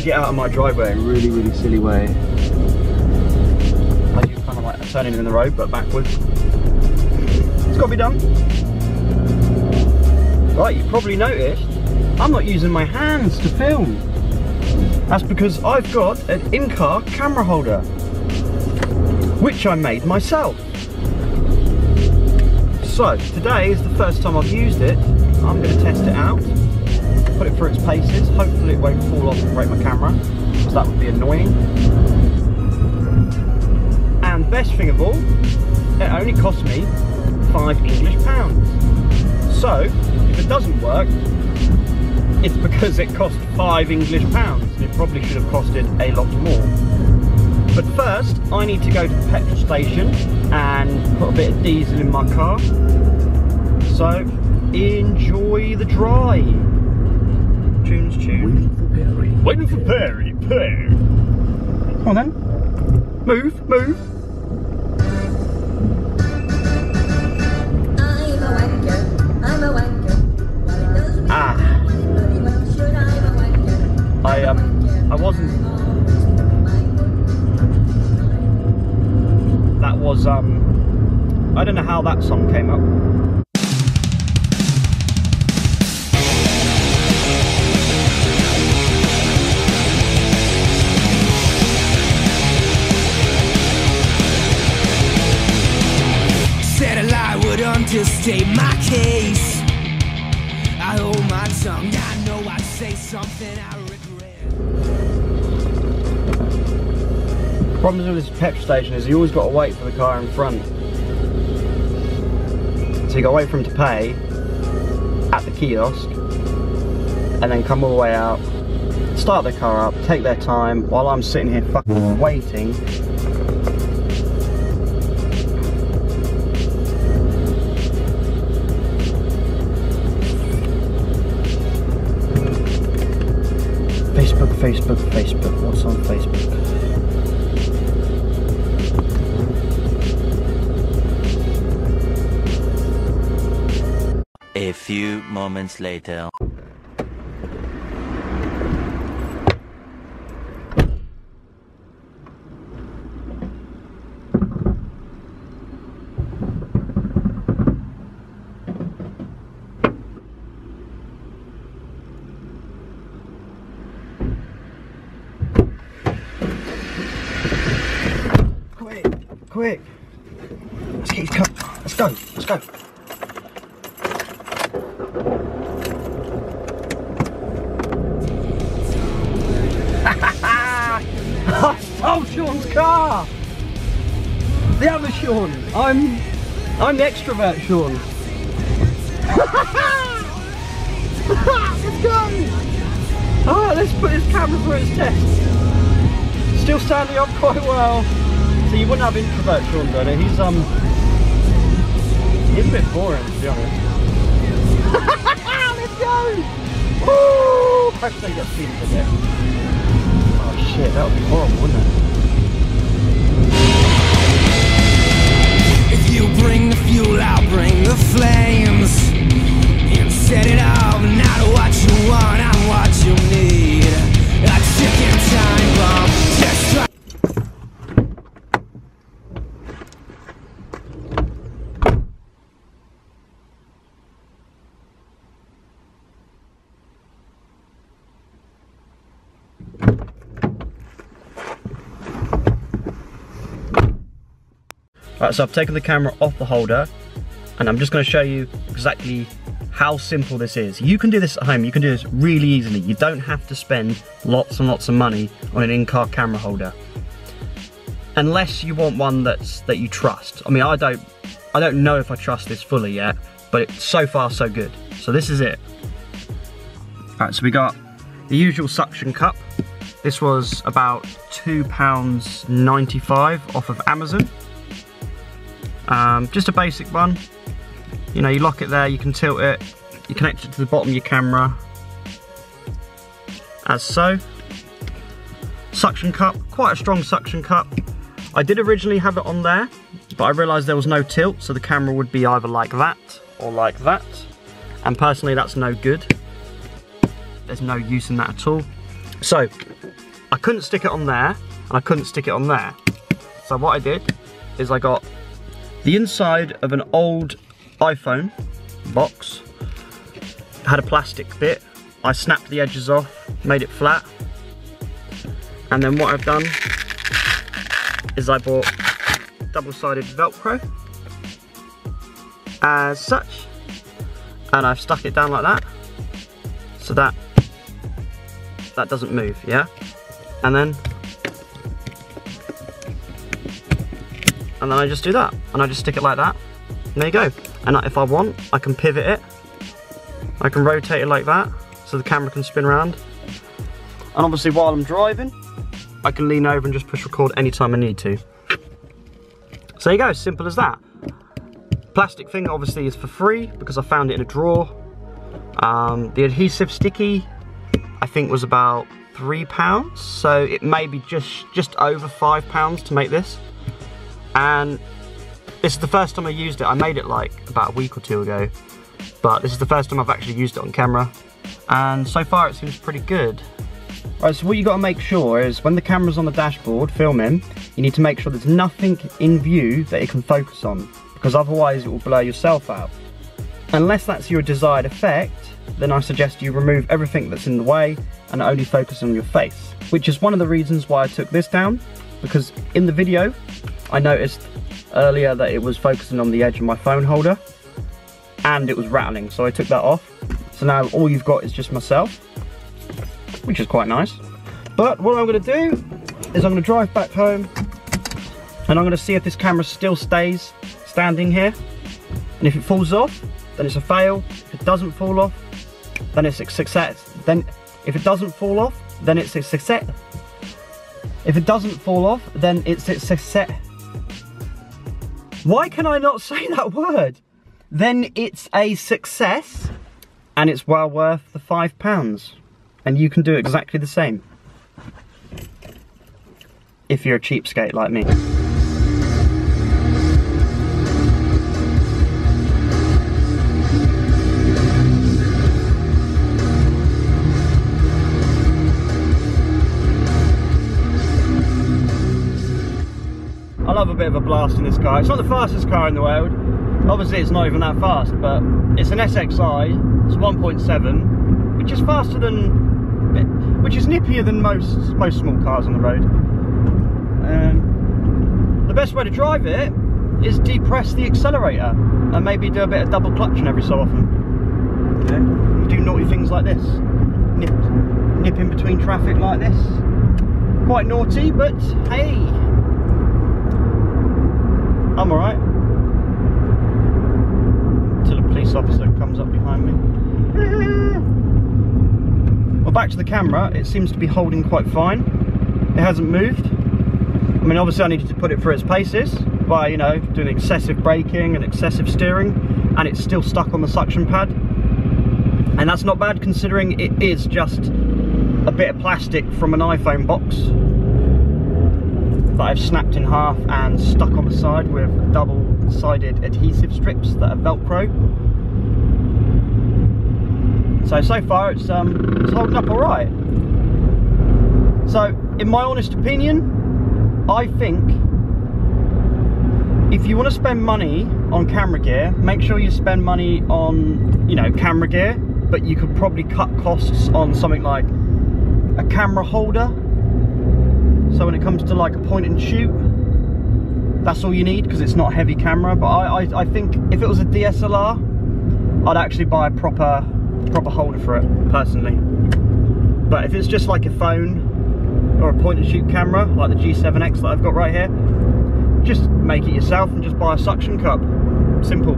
get out of my driveway in a really, really silly way. I do kind of like turning in the road, but backwards. It's got to be done. Right, you probably noticed I'm not using my hands to film. That's because I've got an in-car camera holder, which I made myself. So today is the first time I've used it. I'm going to test it out, put it through its paces. Hopefully it won't fall off and break my camera, because that would be annoying. And best thing of all, it only cost me £5 English. So if it doesn't work, it's because it cost £5 English and it probably should have costed a lot more. But first, I need to go to the petrol station and put a bit of diesel in my car. So, enjoy the drive. Tunes, tune. Waiting for Perry. Waiting for Perry. Come on then. Move, move. I wasn't. That was I don't know how that song came up. Said a lie would understate my case. I hold my tongue. I know I'd say something I regret. Problems with this petrol station is you always got to wait for the car in front. So you got to wait for them to pay at the kiosk and then come all the way out, start their car up, take their time while I'm sitting here fucking waiting. Facebook, what's on Facebook? A few moments later. Quick! Let's get his cup. Let's go. Let's go. I stole Sean's car. The other Sean. I'm the extrovert Sean. Let's go. Alright, let's put his camera through its test. Still standing up quite well. So you wouldn't have introvert Sean doing it. He's a bit boring, to be honest. Let's go! Woo! Perhaps they get speeded a bit. Oh shit, that would be horrible, wouldn't it? If you bring the fuel, I'll bring the flames and set it off. Not what you want, I'm what you need. A ticking time bomb. Just try. Right, so I've taken the camera off the holder and I'm just going to show you exactly how simple this is. You can do this at home, you can do this really easily. You don't have to spend lots and lots of money on an in-car camera holder. Unless you want one that you trust. I mean, I don't know if I trust this fully yet, but it's so far so good. So this is it. Right, so we got the usual suction cup. This was about £2.95 off of Amazon. Just a basic one. You know, you lock it there, you can tilt it, you connect it to the bottom of your camera, as so. Suction cup, quite a strong suction cup. I did originally have it on there, but I realised there was no tilt, so the camera would be either like that or like that. And personally, that's no good. There's no use in that at all. So I couldn't stick it on there and I couldn't stick it on there. So what I did is I got the inside of an old iPhone box, had a plastic bit, I snapped the edges off, made it flat, and then what I've done is I bought double-sided Velcro as such, and I've stuck it down like that so that doesn't move, yeah? And then I just do that, and I just stick it like that, and there you go. And if I want, I can pivot it, I can rotate it like that, so the camera can spin around. And obviously while I'm driving, I can lean over and just push record anytime I need to. So there you go, simple as that. Plastic thing obviously is for free, because I found it in a drawer. The adhesive sticky, I think was about £3, so it may be just over £5 to make this. And this is the first time I used it. I made it like about a week or two ago, but this is the first time I've actually used it on camera, and so far it seems pretty good. Right, so what you got to make sure is when the camera's on the dashboard filming, you need to make sure there's nothing in view that it can focus on, because otherwise it will blur yourself out. Unless that's your desired effect, then I suggest you remove everything that's in the way and only focus on your face, which is one of the reasons why I took this down, because in the video I noticed earlier that it was focusing on the edge of my phone holder and it was rattling, so I took that off. So now all you've got is just myself, which is quite nice. But what I'm going to do is I'm going to drive back home and I'm going to see if this camera still stays standing here, and if it falls off then it's a fail. If it doesn't fall off then it's a success. Then if it doesn't fall off then it's a success. If it doesn't fall off then it's a success. Why can I not say that word? Then it's a success, and it's well worth the £5. And you can do exactly the same if you're a cheapskate like me. I love a bit of a blast in this car. It's not the fastest car in the world. Obviously it's not even that fast, but it's an SXI, it's 1.7, which is faster than, which is nippier than most small cars on the road. The best way to drive it is depress the accelerator and maybe do a bit of double clutching every so often. Yeah. Do naughty things like this. Nip in between traffic like this. Quite naughty, but hey, I'm alright. Until a police officer comes up behind me. Well, back to the camera, it seems to be holding quite fine. It hasn't moved. I mean, obviously I needed to put it through its paces by, you know, doing excessive braking and excessive steering, and it's still stuck on the suction pad. And that's not bad considering it is just a bit of plastic from an iPhone box that I've snapped in half and stuck on the side with double-sided adhesive strips that are Velcro. So far it's holding up alright. So, in my honest opinion, I think if you want to spend money on camera gear, make sure you spend money on, you know, camera gear, but you could probably cut costs on something like a camera holder. So when it comes to like a point and shoot, that's all you need because it's not a heavy camera. But I think if it was a DSLR, I'd actually buy a proper holder for it, personally. But if it's just like a phone or a point and shoot camera, like the G7X that I've got right here, just make it yourself and just buy a suction cup. Simple.